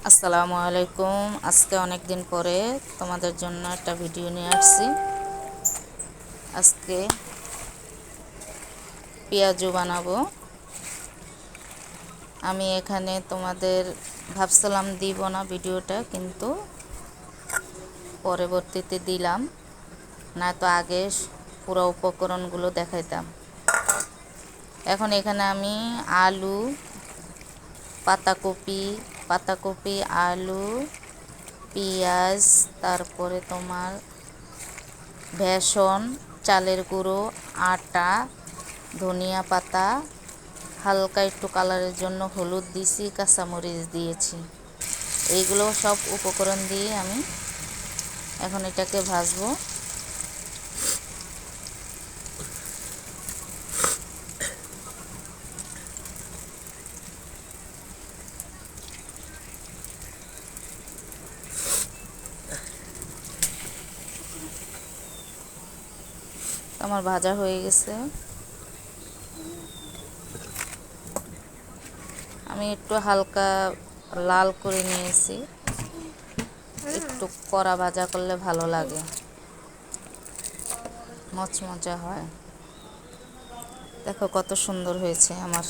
আসসালামু আলাইকুম। আজকে অনেক দিন পরে তোমাদের জন্য একটা ভিডিও নিয়ে আসছি। আজকে পেঁয়াজু বানাবো। আমি এখানে তোমাদের ভাবছিলাম দিব না ভিডিওটা, কিন্তু পরবর্তীতে দিলাম, না তো আগে পুরো উপকরণগুলো দেখাইতাম। এখন এখানে আমি আলু, পাতাকপি, আলু, পেঁয়াজ, তারপরে তোমার বেসন, চালের গুঁড়ো, আটা, ধনিয়া পাতা, হালকা একটু কালারের জন্য হলুদ দিয়েছি, কাঁচামরিচ দিয়েছি। এইগুলো সব উপকরণ দিয়ে আমি এখন এটাকে ভাজবো। আমার ভাজা হয়ে গেছে। আমি একটু হালকা লাল করে নিয়েছি, একটু কড়া ভাজা করলে ভালো লাগে, মচমচা হয়। দেখো কত সুন্দর হয়েছে আমার।